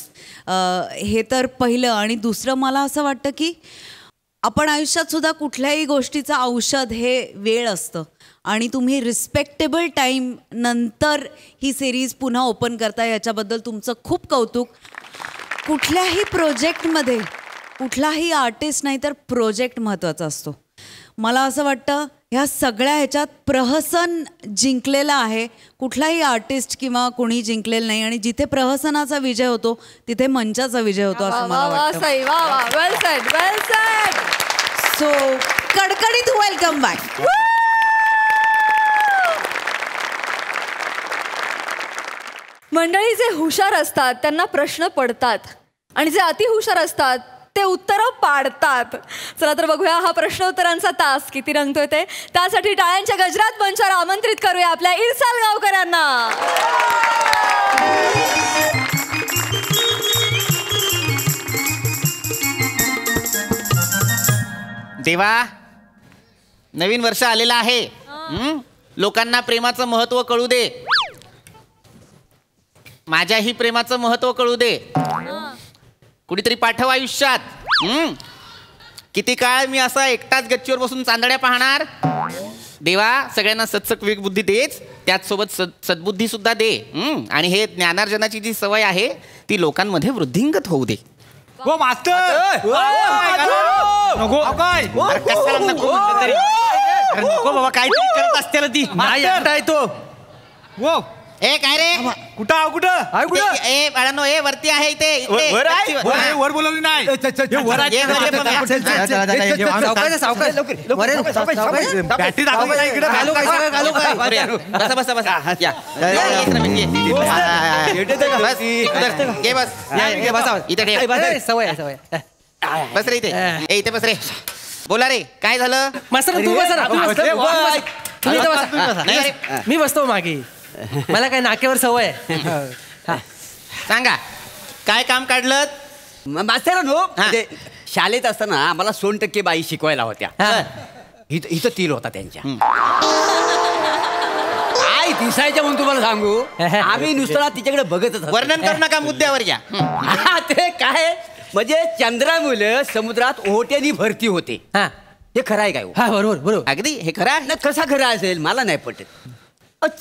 [SPEAKER 8] हे तर पहिलं. आणि दुसरं, मला असं वाटतं की आपण आयुष्यात सुद्धा कुठल्याही गोष्टीचं औषध हे वेळ असतं. आणि तुम्ही रिस्पेक्टेबल टाईम नंतर ही सिरीज पुन्हा ओपन करता, याच्याबद्दल तुमचं खूप कौतुक. कुठल्याही प्रोजेक्टमध्ये कुठलाही आर्टिस्ट नाही तर प्रोजेक्ट महत्त्वाचा असतो. मला असं वाटतं ह्या सगळ्या ह्याच्यात प्रहसन जिंकलेला आहे. कुठलाही आर्टिस्ट किंवा कोणी जिंकलेलं नाही. आणि जिथे प्रहसनाचा विजय होतो तिथे मंचाचा विजय होतो असं मला वाटतं. सो कडकडीत वेलकम बॅक.
[SPEAKER 1] मंडळी जे हुशार असतात त्यांना प्रश्न पडतात आणि जे अतिहुशार असतात ते उत्तरं पाडतात. चला तर बघूया हा प्रश्नोत्तरांचा तास किती रंगतोय ते. त्यासाठी टाळ्यांच्या गजरात मंचावर आमंत्रित करूया आपल्या इरसाल गावकरांना.
[SPEAKER 13] देवा, नवीन वर्ष आलेलं आहे. लोकांना प्रेमाचं महत्व कळू दे. माझ्याही प्रेमाचं महत्व कळू दे. कुणीतरी पाठव आयुष्यात. किती काळ मी असा एकटाच गच्चीवर बसून चांदड्या पाहणार. देवा, सगळ्यांना सत्सक बुद्धी देच, त्याचसोबत सद्बुद्धी सुद्धा दे. आणि हे ज्ञानार्जनाची जी सवय आहे ती लोकांमध्ये वृद्धिंगत होऊ दे.
[SPEAKER 3] हो मास्तर, नको
[SPEAKER 13] कशाला नको म्हटलं तरी
[SPEAKER 3] नको बाबा, काहीतरी करत असते ती.
[SPEAKER 13] नाही,
[SPEAKER 3] तो
[SPEAKER 13] ए काय रे
[SPEAKER 3] कुठं आहो कुठं
[SPEAKER 13] ए बाळांनो ए वरती आहे इथे
[SPEAKER 3] वर बोलवली नाही बॅटरी दाखव इकडे
[SPEAKER 13] बस रे इथे इथे बस रे. बोला रे काय झालं.
[SPEAKER 2] मास्तर तू मी बसतो मागे. मला काय नाक्यावर सवय आहे.
[SPEAKER 13] सांगा काय काम काढलं.
[SPEAKER 14] मास्तर नो शाळेत असताना आम्हाला 100% बाई शिकवायला होत्या. इथं तीर होता त्यांच्या. काय दिसायच्या म्हणून तुम्हाला सांगू आम्ही नुसतं तिच्याकडे बघतच.
[SPEAKER 13] वर्णन करू नका मुद्द्यावर या.
[SPEAKER 14] ते काय म्हणजे चंद्रामुळे समुद्रात ओहोट्यानी भरती होते. हे खरं आहे काय.
[SPEAKER 13] बरोबर अगदी हे खरं आहे.
[SPEAKER 14] कसा खरं असेल मला नाही पटत.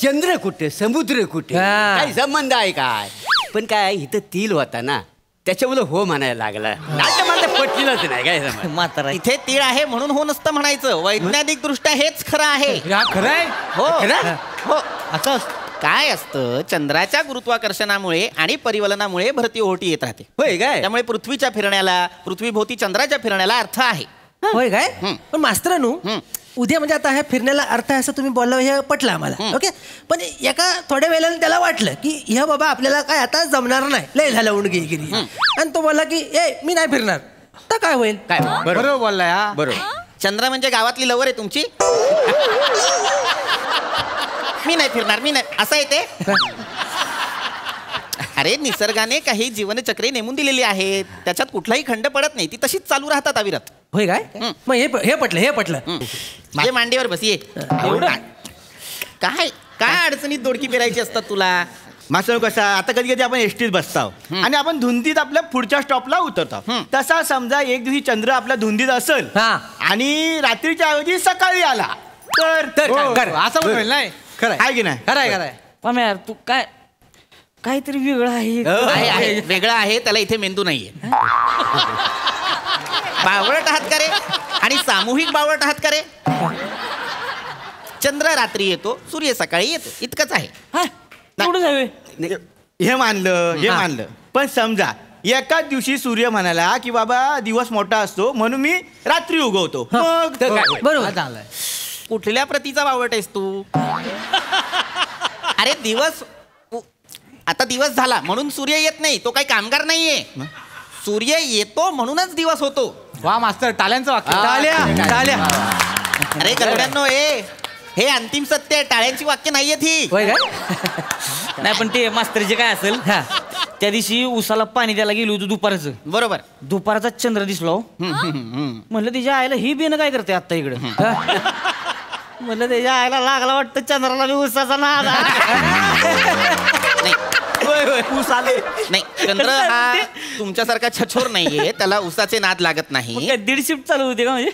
[SPEAKER 14] चंद्र कुठे समुद्र कुठे काही संबंध आहे काय. पण काय इथं तिल होता ना त्याच्यामुळे हो म्हणायला लागला. मला पटलेलंच नाही काय
[SPEAKER 13] मात्र इथे तीळ आहे म्हणून हो नसतं म्हणायचं. वैज्ञानिक दृष्ट्या हेच खरं आहे.
[SPEAKER 3] खरं आहे
[SPEAKER 13] हो असं काय असतं चंद्राच्या गुरुत्वाकर्षणामुळे आणि परिवलनामुळे भरती ओहोटी येत राहते.
[SPEAKER 14] होय काय.
[SPEAKER 13] त्यामुळे पृथ्वीच्या फिरण्याला पृथ्वीभोवती चंद्राच्या फिरण्याला अर्थ आहे.
[SPEAKER 2] होय काय. पण मास्तरानू उद्या म्हणजे आता ह्या फिरण्याला अर्थ आहे असं तुम्ही बोलला हे पटलं आम्हाला. ओके पण एका थोड्या वेळेला त्याला वाटलं की ह्या बाबा आपल्याला काय आता जमणार नाही लय झालं उणगिरी आणि तो बोलला की ए मी नाही फिरणार तर काय होईल.
[SPEAKER 13] काय
[SPEAKER 3] बरोबर बोललाय हा.
[SPEAKER 13] बरोबर. चंद्र म्हणजे गावातली लवर आहे तुमची. मी नाही फिरणार मी नाही असं आहे ते. अरे निसर्गाने काही जीवनचक्रे नेमून दिलेली आहेत त्याच्यात कुठलाही खंड पडत नाही ती तशीच चालू राहतात अविरत.
[SPEAKER 2] होय काय. मग हे पटलं
[SPEAKER 13] ये मांडीवर बस ये. काय काय अडचणीत दोडकी पेरायची असतात तुला.
[SPEAKER 15] मास्तर कसा आता कधी कधी आपण एसटीत बसतो आणि आपण धुंदीत आपल्या पुढच्या स्टॉपला उतरतो. तसा समजा एक दिवशी चंद्र आपल्या धुंदीत असेल आणि रात्रीच्या ऐवजी सकाळी आला तर
[SPEAKER 3] असं होईल नाही. खरं
[SPEAKER 15] आहे की नाही.
[SPEAKER 14] खरं यार तू काय काहीतरी वेगळं आहे.
[SPEAKER 13] वेगळं आहे त्याला इथे मेंदू नाहीये. बावळट आहात का रे आणि सामूहिक बावळट आहात का रे. चंद्र रात्री येतो सूर्य सकाळी येतो इतकंच आहे.
[SPEAKER 15] हे मानलं पण समजा एकाच दिवशी सूर्य म्हणाला की बाबा दिवस मोठा असतो म्हणून मी रात्री उगवतो.
[SPEAKER 2] बरोबर.
[SPEAKER 13] कुठल्या प्रतीचा बावळट आहेस तू. अरे दिवस आता दिवस झाला म्हणून सूर्य येत नाही तो काही कामगार नाहीये. सूर्य येतो म्हणूनच दिवस होतो.
[SPEAKER 3] वा मास्तर टाळ्यांचं वाक्य.
[SPEAKER 2] टाळ्या.
[SPEAKER 13] अरे गरड्यांनो हे अंतिम सत्य आहे. टाळ्यांची वाक्य नाहीयेत ही.
[SPEAKER 14] नाही पण ते मास्तरचे काय असेल त्या दिवशी उसाला पाणी द्यायला गेलो होतो दुपारचं.
[SPEAKER 13] बरोबर.
[SPEAKER 14] दुपारचा चंद्र दिसलो. म्हणलं तिच्या आईला ही बिन काय करते आता इकडं. म्हणलं त्याच्या आईला लागला वाटतं चंद्राला बी उसाचा नाद.
[SPEAKER 13] नाही चंद्र हा तुमच्यासारखा छछोर नाहीये त्याला उसाचे नाद लागत नाही.
[SPEAKER 14] 1.5 शिफ्ट चालू होते का म्हणजे.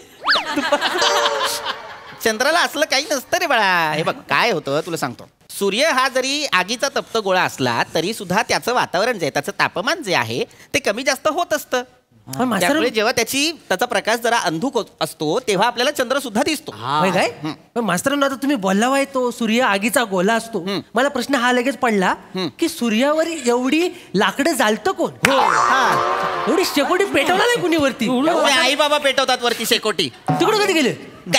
[SPEAKER 13] चंद्राला असलं काही नसतं रे बाळा. हे बघ काय होतं तुला सांगतो. सूर्य हा जरी आगीचा तप्त गोळा असला तरी सुद्धा त्याचं वातावरण जे त्याचं तापमान जे आहे ते कमी जास्त होत असतं. त्यामुळे जेव्हा त्याचा प्रकाश जरा अंधुक असतो तेव्हा आपल्याला चंद्र सुद्धा दिसतो.
[SPEAKER 2] काय. पण मास्तरांनो आता तुम्ही बोलला वाय तो सूर्य आगीचा गोला असतो. मला प्रश्न हा लगेच पडला की सूर्यावर एवढी लाकडं जाळतं कोण. एवढी शेकोटी पेटवला नाही कुणी वरती.
[SPEAKER 13] आई बाबा पेटवतात वरती शेकोटी.
[SPEAKER 2] तिकडे कधी गेले.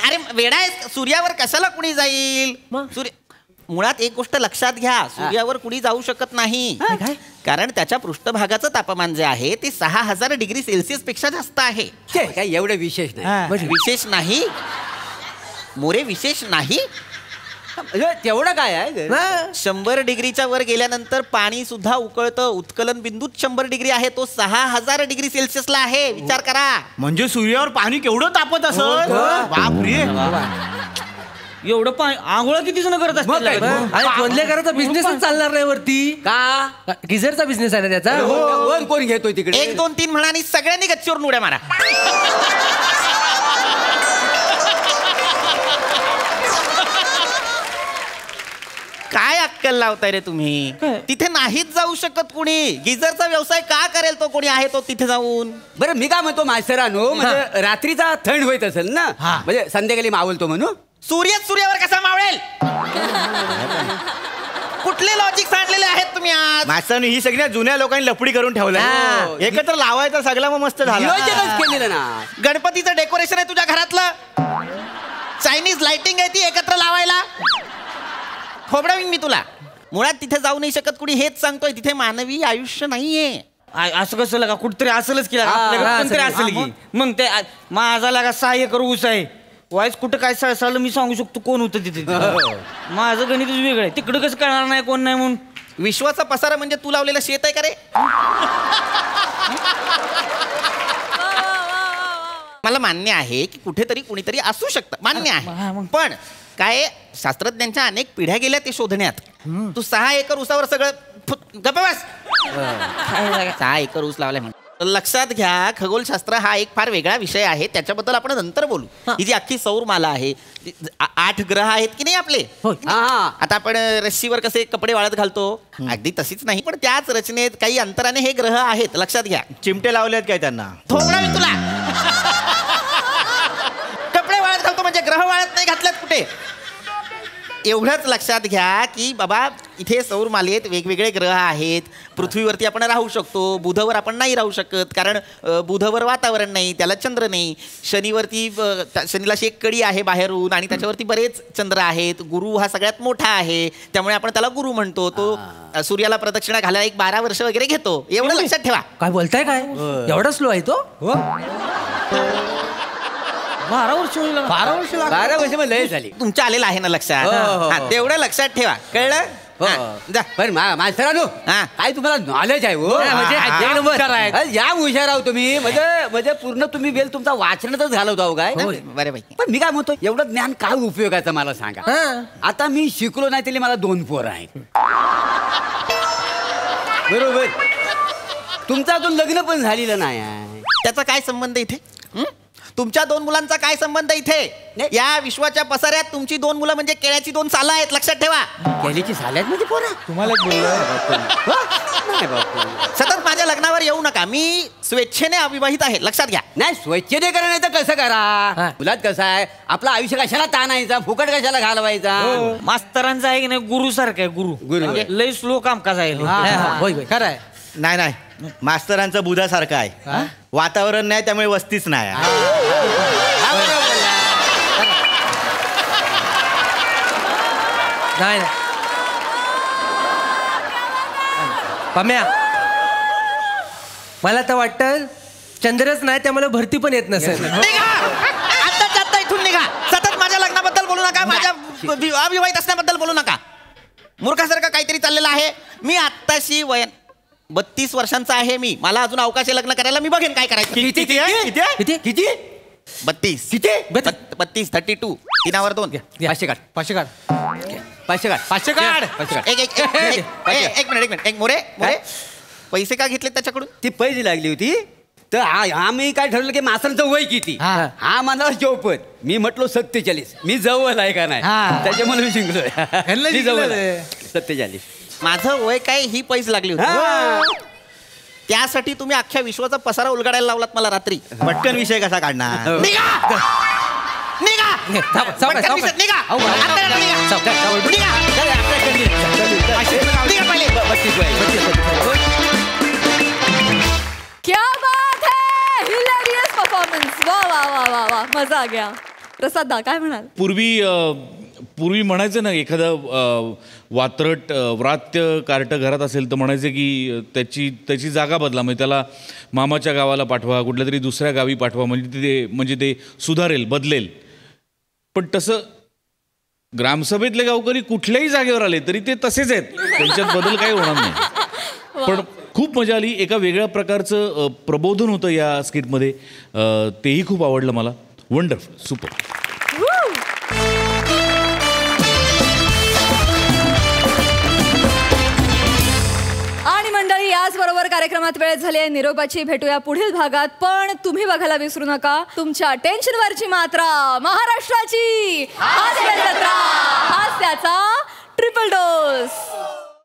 [SPEAKER 13] अरे वेडा आहे सूर्यावर कशाला कुणी जाईल. सूर्य मुळात एक गोष्ट लक्षात घ्या सूर्यावर कुणी जाऊ शकत नाही. कारण त्याच्या पृष्ठभागाचं तापमान जे आहे ते 6000 डिग्री सेल्सिअस पेक्षा जास्त आहे.
[SPEAKER 14] काय एवढं विशेष नाही.
[SPEAKER 13] विशेष नाही मोरे विशेष नाही.
[SPEAKER 14] तेवढं काय आहे.
[SPEAKER 13] 100 डिग्रीच्या वर गेल्यानंतर पाणी सुद्धा उकळतं. उत्कलन बिंदूत 100 डिग्री आहे तो 6000 डिग्री सेल्सिअसला आहे. विचार करा.
[SPEAKER 15] म्हणजे सूर्यावर पाणी केवढं तापत असं. बापरे.
[SPEAKER 14] एवढं पाणी आंघोळ किती जण करत असतात.
[SPEAKER 2] आणि करायचा बिझनेसच चालणार नाही वरती
[SPEAKER 14] का.
[SPEAKER 2] गिझरचा बिझनेस आहे ना त्याचा.
[SPEAKER 14] वर कोण घेतोय तिकडे.
[SPEAKER 13] 1 2 3 म्हणा आणि सगळ्यांनी गच्चीवर उड्या मारा. काय अक्कल लावताय रे तुम्ही. तिथे नाहीच जाऊ शकत कुणी. गिझरचा व्यवसाय का करेल तो कोणी आहे तो तिथे जाऊन.
[SPEAKER 14] बरं मी काय म्हणतो मास्तरानो म्हणजे रात्रीचा थंड होत असेल ना म्हणजे संध्याकाळी मावलतो म्हणून.
[SPEAKER 13] सूर्यावर कसा मावळेल. कुठले लॉजिक सांडलेले आहेत तुम्ही आज?
[SPEAKER 15] मास्तरांनी ही सगळ्या जुन्या लोकांनी लफडी करून ठेवलं. एकत्र लावायचं सगळं मग मस्त झालं.
[SPEAKER 14] नियोजनच केलेलं ना.
[SPEAKER 13] गणपतीचं डेकोरेशन आहे तुझ्या घरातलं, चायनीज लाइटिंग आहे ती एकत्र लावायला. खोबडावीन मी तुला. मुळात तिथे जाऊ नाही शकत कुणी, हेच सांगतोय. तिथे मानवी आयुष्य नाहीये.
[SPEAKER 16] असं कसं लगा कुठतरी असलच की कोणतरी असेल की. मग ते माझा लगा 6 एकर ऊस आहे. वाईस कुठं काय सळसळलं मी सांगू शकतो कोण होतं तिथे. माझं गणितच वेगळं आहे. तिकडं कसं कळणार नाही कोण नाही म्हणून.
[SPEAKER 13] विश्वाचा पसारा म्हणजे तू लावलेलं शेत आहे का रे? मला मान्य आहे की कुठेतरी कुणीतरी असू शकतं, मान्य आहे. पण काय शास्त्रज्ञांच्या अनेक पिढ्या गेल्या ते शोधण्यात. तू 6 एकर ऊसावर सगळं गप्प बस. 6 एकर ऊस लावलाय म्हणून. लक्षात घ्या, खगोलशास्त्र हा एक फार वेगळा विषय आहे. त्याच्याबद्दल आपण नंतर बोलू. ही जी अख्खी सौरमाला आहे, 8 ग्रह आहेत की नाही आपले. आता आपण रस्सीवर कसे कपडे वाळत घालतो, अगदी तशीच नाही, पण त्याच रचनेत काही अंतराने हे ग्रह आहेत. लक्षात घ्या.
[SPEAKER 15] चिमटे लावलेत काय त्यांना?
[SPEAKER 13] थोडा मी तुला कपडे वाळत घालतो म्हणजे ग्रह वाळत नाही घातल्यात कुठे. एवढंच लक्षात घ्या की बाबा इथे सौरमालेत वेगवेगळे ग्रह आहेत. पृथ्वीवरती आपण राहू शकतो, बुधवर आपण नाही राहू शकत कारण बुधवर वातावरण नाही, त्याला चंद्र नाही. शनीवरती शनीला अशी एक कडी आहे बाहेरून आणि त्याच्यावरती बरेच चंद्र आहेत. गुरु हा सगळ्यात मोठा आहे, त्यामुळे आपण त्याला गुरु म्हणतो. तो सूर्याला प्रदक्षिणा घालायला 12 वर्ष वगैरे घेतो. एवढं लक्षात ठेवा.
[SPEAKER 2] काय बोलताय काय? एवढा स्लो आहे तो?
[SPEAKER 16] 12 वर्ष
[SPEAKER 14] 12 वर्ष मग लय झाली.
[SPEAKER 13] तुमच्या आलेलं आहे ना लक्षात. तेवढं लक्षात ठेवा, कळलं?
[SPEAKER 14] पण मास्तरांनो काय तुम्हाला नॉलेज आहे हो. या हुशार आहो तुम्ही. म्हणजे पूर्ण तुम्ही वेळ तुमचा वाचनातच घालवतो काय.
[SPEAKER 13] बऱ्यापैकी.
[SPEAKER 14] पण मी काय म्हणतो, एवढं ज्ञान काय उपयोगाचं मला सांगा. आता मी शिकलो नाही तरी मला 2 पोरं आहेत. बरोबर. तुमचं अजून लग्न पण झालेलं नाही.
[SPEAKER 13] त्याचा काय संबंध इथे? तुमच्या 2 मुलांचा काय संबंध इथे? या विश्वाच्या पसाऱ्यात तुमची 2 मुलं म्हणजे केळ्याची 2 सालं आहेत. लक्षात ठेवा.
[SPEAKER 14] केळीची साल्यात म्हणजे पोरं
[SPEAKER 15] तुम्हाला
[SPEAKER 13] सतत माझ्या लग्नावर येऊ नका. मी स्वेच्छेने अविवाहित आहे. लक्षात घ्या.
[SPEAKER 14] नाही स्वेच्छेने करा नाही तर कसं करा. मुलात कसं आहे, आपलं आयुष्य कशाला ताणायचा, फुकट कशाला घालवायचा.
[SPEAKER 16] मास्तरांचं आहे की नाही गुरु सारखं आहे. गुरु लय स्लो कामकाज आहे.
[SPEAKER 15] खरं आहे. नाही मास्तरांचं बुधासारखं आहे. वातावरण नाही त्यामुळे वस्तीच नाही.
[SPEAKER 2] नाही पम्या, मला तर वाटतं चंद्रच नाही त्यामुळे भरती पण येत नसेल.
[SPEAKER 13] आता इथून निघा. सतत माझ्या लग्नाबद्दल बोलू नका, माझ्या अविवाहित असण्याबद्दल बोलू नका. मूर्खासारखं काहीतरी चाललेलं आहे. मी आत्ताशी 32 वर्षांचा आहे. मला अजून अवकाशी लग्न करायला मी बघेन काय करायचं.
[SPEAKER 14] किती
[SPEAKER 13] 32 32 32 3वर 2.
[SPEAKER 14] 500 काढ. 500 काढ. 500 काढ.
[SPEAKER 13] 500 काढ. एक मिनिट. मोरे पैसे का घेतले त्याच्याकडून?
[SPEAKER 14] ती पैसे लागली होती तर आम्ही काय ठरवलं की मास्तरांचं वय किती. हा म्हणाला 54. मी म्हटलो 47. मी जवळ आहे का नाही, त्याच्यामुळे मी जिंकलोय. मी जवळ 47.
[SPEAKER 13] माझं वय काय ही पैसे लागली होती. त्यासाठी तुम्ही अख्ख्या विश्वाचा पसारा उलगडायला लावलात मला रात्री.
[SPEAKER 15] पटकन विषय कसा काढणार?
[SPEAKER 1] क्या बात है, हिलेरियस परफॉर्मन्स. वा वा वा वा वा, मजा आ गया. प्रसाद दा काय म्हणाल?
[SPEAKER 7] पूर्वी म्हणायचं ना, एखादं वात्रट व्रात्य कार्ट घरात असेल तर म्हणायचं की त्याची जागा बदला, म्हणजे त्याला मामाच्या गावाला पाठवा, कुठल्या तरी दुसऱ्या गावी पाठवा, म्हणजे ते सुधारेल, बदलेल. पण तसं ग्रामसभेतले गावकरी कुठल्याही जागेवर आले तरी ते तसेच आहेत, त्यांच्यात बदल काही होणार नाही. पण खूप मजा आली. एका वेगळ्या प्रकारचं प्रबोधन होतं या स्किटमध्ये, तेही खूप आवडलं मला. Wonderful, super.
[SPEAKER 1] आणि मंडळी, याचबरोबर कार्यक्रमात वेळ झाली आहे निरोपाची. भेटूया पुढील भागात. पण तुम्ही बघायला विसरू नका तुमच्या टेन्शनवरची मात्रा, महाराष्ट्राची हास्य जत्रा, हास्याचा ट्रिपल डोस.